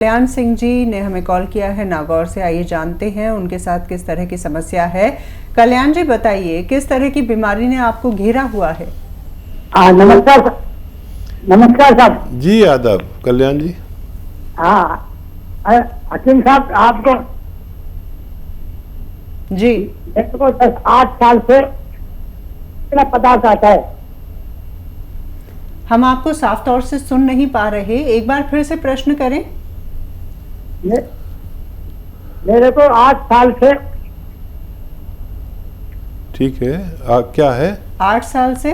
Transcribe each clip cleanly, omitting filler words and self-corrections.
कल्याण सिंह जी ने हमें कॉल किया है नागौर से। आइए जानते हैं उनके साथ किस तरह की समस्या है। कल्याण जी बताइए, किस तरह की बीमारी ने आपको घेरा हुआ है? नमस्कार नमस्कार साहब जी। आदाब कल्याण जी। हाँ हकीम साहब, आपको जी मेरे को 10-8 साल से पता आता है। हम आपको साफ तौर से सुन नहीं पा रहे, एक बार फिर से प्रश्न करें। मेरे को 8 साल से। ठीक है, क्या है? 8 साल से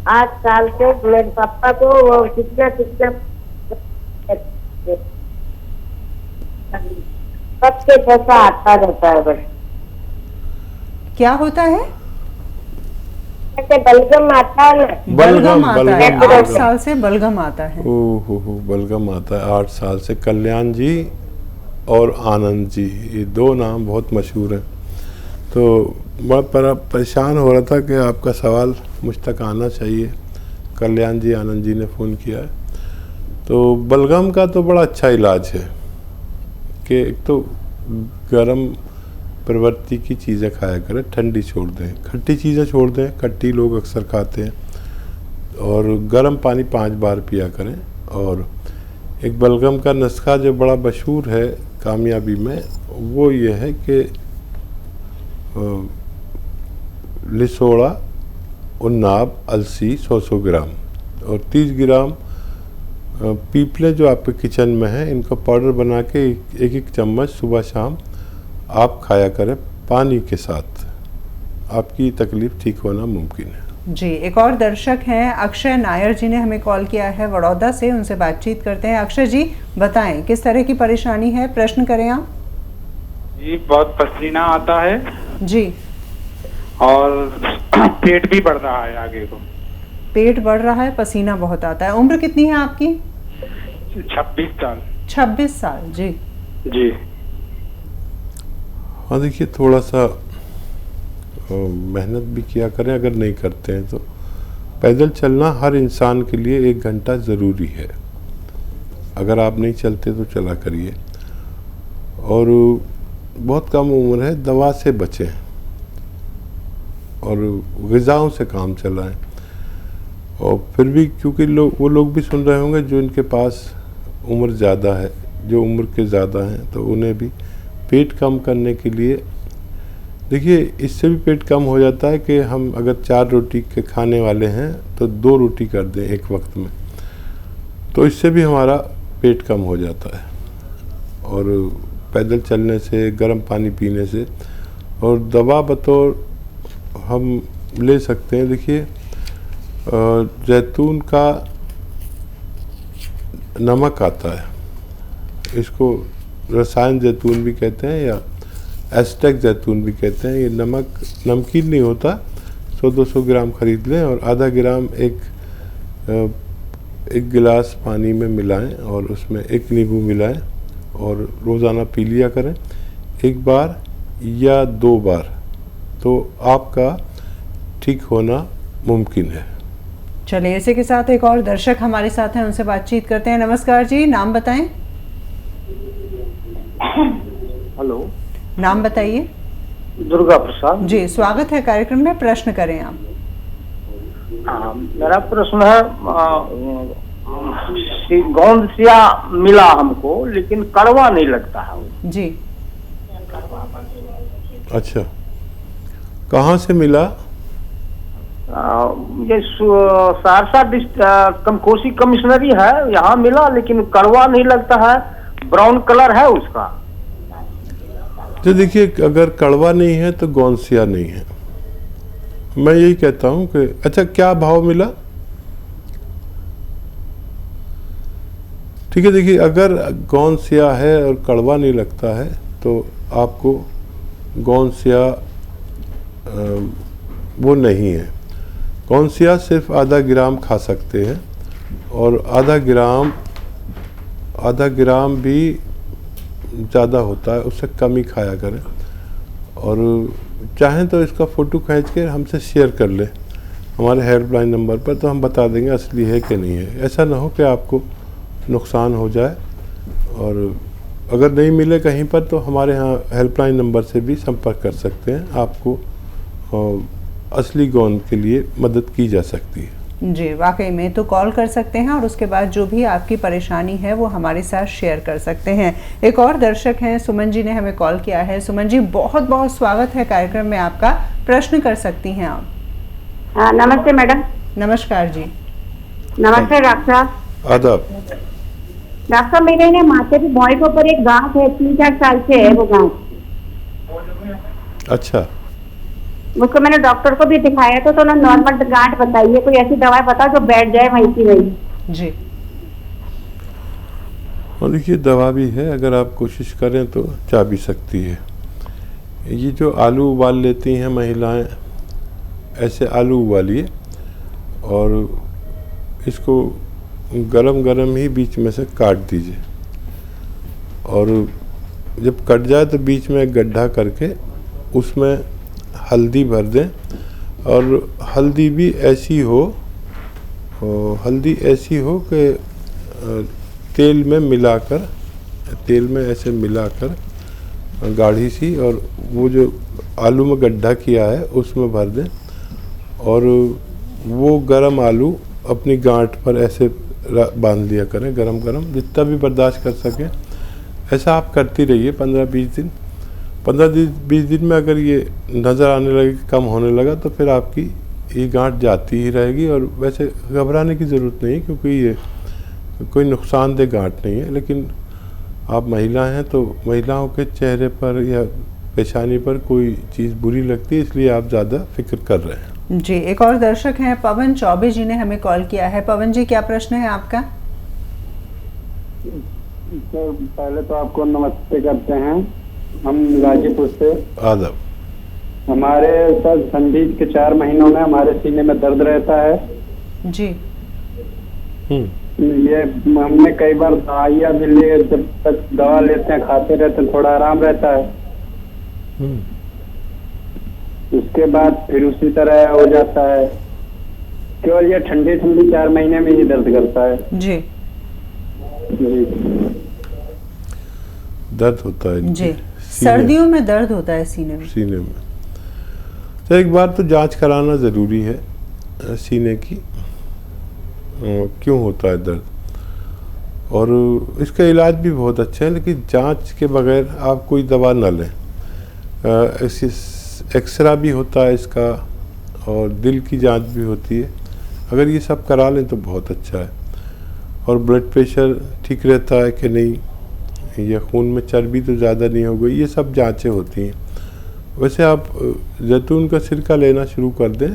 8 साल से मेरे पापा को वो कितने सबसे पैसा आता रहता है। बस क्या होता है? बलगम आता है ना। बलगम आता है। 8 बलगम। साल से बलगम आता है। ओहो बलगम आता है 8 साल से। कल्याण जी और आनंद जी, ये दो नाम बहुत मशहूर हैं। तो मैं परेशान हो रहा था कि आपका सवाल मुझ तक आना चाहिए। कल्याण जी आनंद जी ने फ़ोन किया है। तो बलगम का तो बड़ा अच्छा इलाज है कि एक तो गर्म प्रवृत्ति की चीज़ें खाया करें, ठंडी छोड़ दें, खट्टी चीज़ें छोड़ दें, खट्टी लोग अक्सर खाते हैं, और गर्म पानी 5 बार पिया करें। और एक बलगम का नुस्खा जो बड़ा मशहूर है कामयाबी में, वो ये है कि लिसोड़ा, उन्नाब, अलसी 100 ग्राम और 30 ग्राम पीपले जो आपके किचन में है, इनको पाउडर बना के एक चम्मच सुबह शाम आप खाया करें पानी के साथ। आपकी तकलीफ ठीक होना मुमकिन है। जी, एक और दर्शक हैं अक्षय नायर जी ने हमें कॉल किया है बड़ौदा से, उनसे बातचीत करते हैं। अक्षय जी बताएं, किस तरह की परेशानी है, प्रश्न करें आप। जी, बहुत पसीना आता है जी, और पेट भी बढ़ रहा है आगे को। पेट बढ़ रहा है, पसीना बहुत आता है। उम्र कितनी है आपकी? 26 साल। 26 साल। जी जी। हाँ देखिए, थोड़ा सा मेहनत भी किया करें, अगर नहीं करते हैं तो। पैदल चलना हर इंसान के लिए 1 घंटा ज़रूरी है। अगर आप नहीं चलते तो चला करिए। और बहुत कम उम्र है, दवा से बचें और ग़िज़ाओं से काम चलाएं। और फिर भी क्योंकि वो लोग भी सुन रहे होंगे जो इनके पास उम्र ज़्यादा है, जो उम्र के ज़्यादा हैं, तो उन्हें भी पेट कम करने के लिए, देखिए इससे भी पेट कम हो जाता है कि हम अगर 4 रोटी के खाने वाले हैं तो 2 रोटी कर दें एक वक्त में, तो इससे भी हमारा पेट कम हो जाता है। और पैदल चलने से, गर्म पानी पीने से, और दवा बतौर हम ले सकते हैं। देखिए जैतून का नमक आता है, इसको रसायन जैतून भी कहते हैं या एस्टेक जैतून भी कहते हैं। ये नमक नमकीन नहीं होता। 100-200 ग्राम खरीद लें और आधा ग्राम एक गिलास पानी में मिलाएं और उसमें 1 नींबू मिलाएं और रोज़ाना पी लिया करें, 1 बार या 2 बार, तो आपका ठीक होना मुमकिन है। चलिए, इसी के साथ एक और दर्शक हमारे साथ हैं, उनसे बातचीत करते हैं। नमस्कार जी, नाम बताएं। हेलो, नाम बताइए। दुर्गा प्रसाद जी, स्वागत है कार्यक्रम में, प्रश्न करें आप। मेरा प्रश्न है, गोंदसिया मिला हमको, लेकिन कड़वा नहीं लगता है। जी, अच्छा, कहाँ से मिला? ये सहरसा कोसी कमिश्नरी है, यहाँ मिला, लेकिन कड़वा नहीं लगता है, ब्राउन कलर है उसका। तो देखिए, अगर कड़वा नहीं है तो गोंदसिया नहीं है। मैं यही कहता हूँ कि अच्छा, क्या भाव मिला? ठीक है, देखिए अगर गोंदसिया है और कड़वा नहीं लगता है तो आपको गोंदसिया वो नहीं है। गोंदसिया सिर्फ आधा ग्राम खा सकते हैं, और आधा ग्राम भी ज़्यादा होता है, उससे कम ही खाया करें। और चाहें तो इसका फ़ोटो खींच के हमसे शेयर कर लें हमारे हेल्पलाइन नंबर पर, तो हम बता देंगे असली है कि नहीं है। ऐसा ना हो कि आपको नुकसान हो जाए। और अगर नहीं मिले कहीं पर तो हमारे यहाँ हेल्पलाइन नंबर से भी संपर्क कर सकते हैं, आपको असली गोंद के लिए मदद की जा सकती है। जी, वाकई में तो कॉल कर सकते हैं और उसके बाद जो भी आपकी परेशानी है वो हमारे साथ शेयर कर सकते हैं। एक और दर्शक हैं, सुमन जी ने हमें कॉल किया है। सुमन जी, बहुत बहुत स्वागत है कार्यक्रम में आपका, प्रश्न कर सकती हैं आप। हाँ, नमस्ते मैडम। नमस्कार जी। नमस्ते डॉक्टर साहब। आदाब। डॉक्टर साहब, मेरे ना माथे पे भौं के ऊपर एक गांठ है, 3-4 साल से है वो गांठ। अच्छा, उसको मैंने डॉक्टर को भी दिखाया तो उन्होंने नॉर्मल गांठ बताई है, कोई ऐसी दवाई बताओ जो बैठ जाए वहीं की वहीं। जी, और देखिए दवा भी है, अगर आप कोशिश करें तो जा भी सकती है। ये जो आलू उबाल लेती हैं महिलाएं, ऐसे आलू उबालिए और इसको गरम गरम ही बीच में से काट दीजिए, और जब कट जाए तो बीच में एक गड्ढा करके उसमें हल्दी भर दें, और हल्दी भी ऐसी हो कि तेल में ऐसे मिलाकर गाढ़ी सी, और वो जो आलू में गड्ढा किया है उसमें भर दें, और वो गरम आलू अपनी गांठ पर ऐसे बांध लिया करें, गरम गरम जितना भी बर्दाश्त कर सकें। ऐसा आप करती रहिए 15-20 दिन। 15-20 दिन में अगर ये नज़र आने लगे, कम होने लगा, तो फिर आपकी ये गांठ जाती ही रहेगी। और वैसे घबराने की ज़रूरत नहीं है, क्योंकि ये कोई नुकसानदेह गांठ नहीं है। लेकिन आप महिला हैं तो महिलाओं के चेहरे पर या पेशानी पर कोई चीज़ बुरी लगती है, इसलिए आप ज़्यादा फिक्र कर रहे हैं। जी, एक और दर्शक हैं, पवन चौबे जी ने हमें कॉल किया है। पवन जी, क्या प्रश्न है आपका? सर, पहले तो आपको नमस्ते करते हैं, हम गाजीपुर से। आदाब। हमारे सर ठंडी के 4 महीनों में हमारे सीने में दर्द रहता है जी। ये हमने कई बार दवाइयाँ भी लिए, जब तक दवा लेते हैं खाते रहते हैं, थोड़ा आराम रहता है, उसके बाद फिर उसी तरह हो जाता है। केवल ये ठंडी 4 महीने में ही दर्द करता है। जी जी, दर्द होता है जी, सर्दियों में दर्द होता है सीने में। तो एक बार तो जांच कराना ज़रूरी है सीने की, क्यों होता है दर्द, और इसका इलाज भी बहुत अच्छा है। लेकिन जांच के बगैर आप कोई दवा न लें। एक्सरा भी होता है इसका, और दिल की जांच भी होती है। अगर ये सब करा लें तो बहुत अच्छा है। और ब्लड प्रेशर ठीक रहता है कि नहीं, या खून में चर्बी तो ज़्यादा नहीं हो गई, ये सब जांचें होती हैं। वैसे आप जैतून का सिरका लेना शुरू कर दें,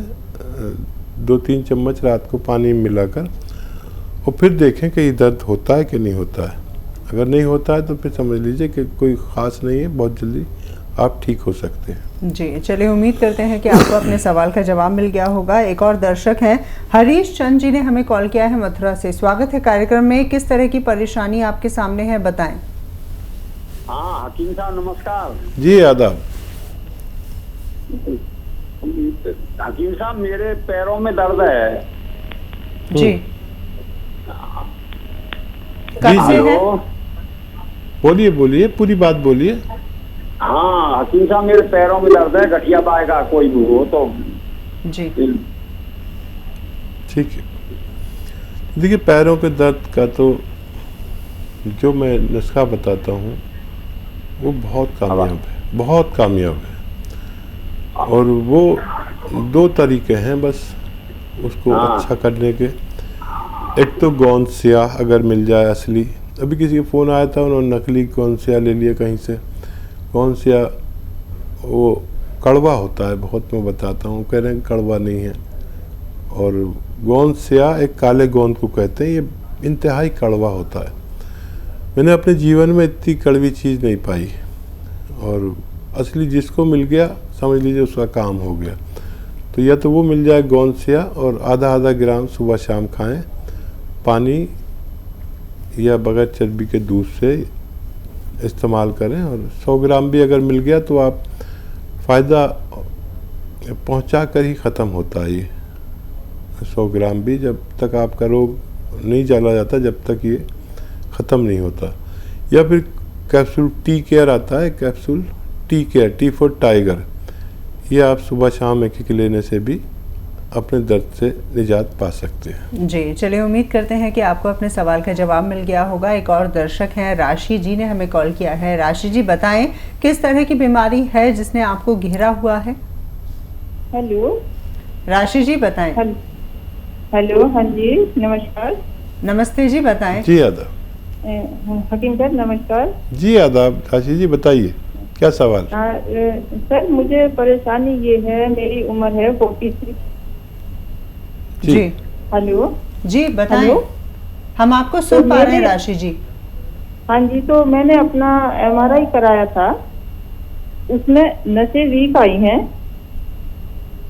2-3 चम्मच रात को पानी में मिलाकर, और फिर देखें कि ये दर्द होता है कि नहीं होता है। अगर नहीं होता है तो फिर समझ लीजिए कि कोई ख़ास नहीं है, बहुत जल्दी आप ठीक हो सकते हैं। जी, चलिए, उम्मीद करते हैं कि आपको अपने सवाल का जवाब मिल गया होगा। एक और दर्शक हैं, हरीश चंद जी ने हमें कॉल किया है मथुरा से। स्वागत है कार्यक्रम में, किस तरह की परेशानी आपके सामने है, बताएं। हाँ हकीम साहब नमस्कार। जी आदाब। हकीम साहब, मेरे पैरों में दर्द है। जी, जी कब से है? बोलिए, पूरी बात बोलिए। हाँ हकीम साहब, मेरे पैरों में दर्द है, गठिया पाएगा कोई भी हो तो। जी, ठीक है। देखिए, पैरों के दर्द का तो जो मैं नुस्खा बताता हूँ वो बहुत कामयाब है, और वो 2 तरीके हैं बस उसको अच्छा करने के। एक तो गोंद स्याह अगर मिल जाए असली। अभी किसी का फ़ोन आया था, उन्होंने नकली गोंद स्याह ले लिया कहीं से। गोंद स्याह वो कड़वा होता है बहुत, मैं बताता हूँ, कह रहे हैं कड़वा नहीं है। और गोंद स्याह एक काले गोंद को कहते हैं, ये इंतहाई कड़वा होता है। मैंने अपने जीवन में इतनी कड़वी चीज़ नहीं पाई, और असली जिसको मिल गया समझ लीजिए उसका काम हो गया। तो या तो वो मिल जाए गोंद स्याह, और आधा ग्राम सुबह शाम खाएं, पानी या बगैर चर्बी के दूध से इस्तेमाल करें। और 100 ग्राम भी अगर मिल गया तो आप फ़ायदा पहुंचा कर ही ख़त्म होता है ये 100 ग्राम भी। जब तक आपका रोग नहीं चला जाता, जब तक ये ख़त्म नहीं होता। या फिर कैप्सूल टी केयर आता है, capsule tea care, T for tiger, ये आप सुबह शाम एक लेने से भी अपने दर्द से निजात पा सकते हैं। जी चलिए, उम्मीद करते हैं कि आपको अपने सवाल का जवाब मिल गया होगा। एक और दर्शक हैं, राशि जी ने हमें कॉल किया है। राशि जी बताएं किस तरह की बीमारी है जिसने आपको घेरा हुआ है। हेलो राशि जी बताएं। हेलो, हाँ जी नमस्कार। नमस्ते जी, बताएं। जी आदाब। हकीम सर नमस्कार। जी आदाब। राशि जी बताइए क्या सवाल। सर मुझे परेशानी ये है, मेरी उम्र है 46। जी हेलो जी बताएं। हेलो? हम आपको सुन पा रहे हैं राशि जी। हाँ जी, तो मैंने अपना MRI कराया था, उसमें नसें वीक आई हैं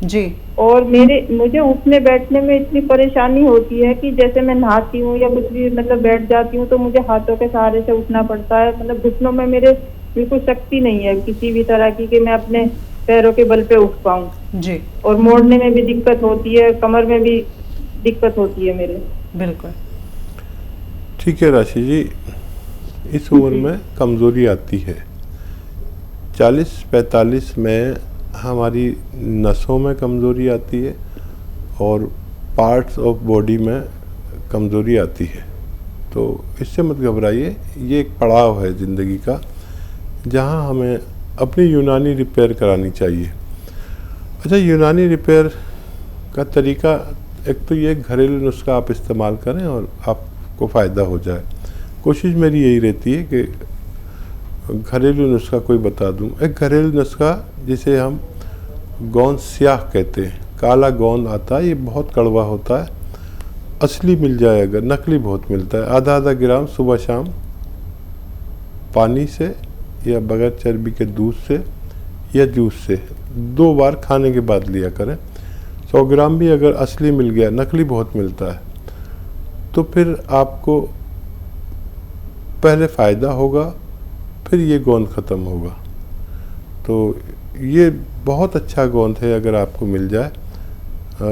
जी। और मुझे उठने बैठने में इतनी परेशानी होती है कि जैसे मैं नहाती हूँ या कुछ भी मतलब बैठ जाती हूँ तो मुझे हाथों के सहारे से उठना पड़ता है। मतलब घुटनों में मेरे बिल्कुल शक्ति नहीं है किसी भी तरह की कि मैं अपने पैरों के बल पे उठ पाऊँ जी। और मोड़ने में भी दिक्कत होती है, कमर में भी दिक्कत होती है मेरे। बिल्कुल ठीक है राशि जी, इस उम्र में कमज़ोरी आती है। 40-45 में हमारी नसों में कमज़ोरी आती है और पार्ट्स ऑफ बॉडी में कमज़ोरी आती है। तो इससे मत घबराइए, ये एक पड़ाव है ज़िंदगी का जहाँ हमें अपनी यूनानी रिपेयर करानी चाहिए। अच्छा, यूनानी रिपेयर का तरीका एक तो ये घरेलू नुस्खा आप इस्तेमाल करें और आपको फ़ायदा हो जाए। कोशिश मेरी यही रहती है कि घरेलू नुस्खा कोई बता दूं। एक घरेलू नुस्खा जिसे हम गोंद स्याह कहते हैं, काला गोंद आता है, ये बहुत कड़वा होता है। असली मिल जाए अगर, नकली बहुत मिलता है। आधा ग्राम सुबह शाम पानी से या बगैर चर्बी के दूध से या जूस से 2 बार खाने के बाद लिया करें। 100 ग्राम भी अगर असली मिल गया, नकली बहुत मिलता है, तो फिर आपको पहले फ़ायदा होगा, फिर ये गोंद ख़त्म होगा। तो ये बहुत अच्छा गोंद है, अगर आपको मिल जाए।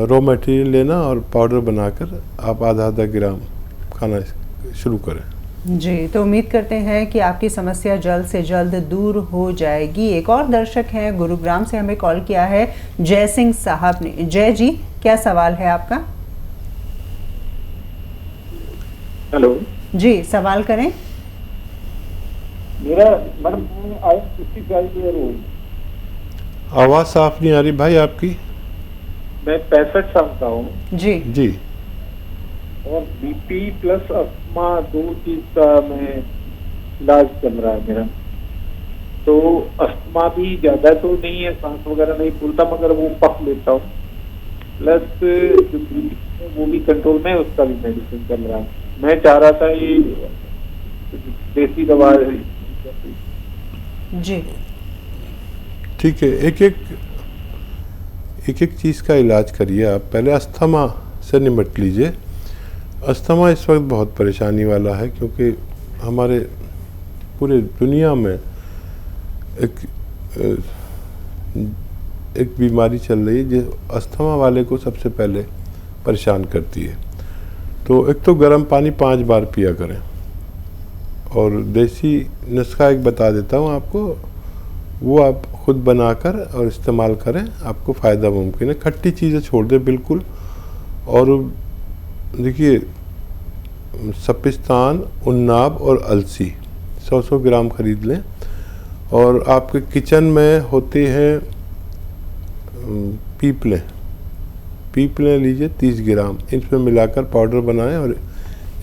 रॉ मटेरियल लेना और पाउडर बनाकर आप आधा ग्राम खाना शुरू करें। जी, तो उम्मीद करते हैं कि आपकी समस्या जल्द से जल्द दूर हो जाएगी। एक और दर्शक हैं, गुरुग्राम से हमें कॉल किया है जय सिंह साहब ने। जय जी, क्या सवाल है आपका? हेलो जी, सवाल करें। मेरा मैडम आई 55 ईयर ओल्ड। आवाज़ साफ नहीं आ रही भाई आपकी। मैं 65 साल का हूँ जी जी। और BP प्लस अस्थमा 2 चीज का मैं इलाज चल रहा है मेरा। तो अस्थमा भी ज्यादा तो नहीं है, सांस वगैरह नहीं फूलता, मगर वो पक लेता हूँ। प्लस जो BP है वो भी कंट्रोल में है, उसका भी मेडिसिन चल रहा है। मैं चाह रहा था ये देसी दवा जी। ठीक है, एक एक चीज़ का इलाज करिए आप। पहले अस्थमा से निपट लीजिए। अस्थमा इस वक्त बहुत परेशानी वाला है, क्योंकि हमारे पूरे दुनिया में एक बीमारी चल रही है जो अस्थमा वाले को सबसे पहले परेशान करती है। तो एक तो गर्म पानी 5 बार पिया करें, और देसी नुस्खा एक बता देता हूँ आपको, वो आप खुद बनाकर और इस्तेमाल करें, आपको फ़ायदा मुमकिन है। खट्टी चीज़ें छोड़ दें बिल्कुल। और देखिए, सपिस्तान, उन्नाब और अलसी 100 ग्राम खरीद लें। और आपके किचन में होते हैं पीपलें लीजिए 30 ग्राम, इसमें मिलाकर पाउडर बनाएं और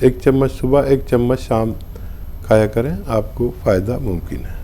1 चम्मच सुबह 1 चम्मच शाम खाया करें, आपको फ़ायदा मुमकिन है।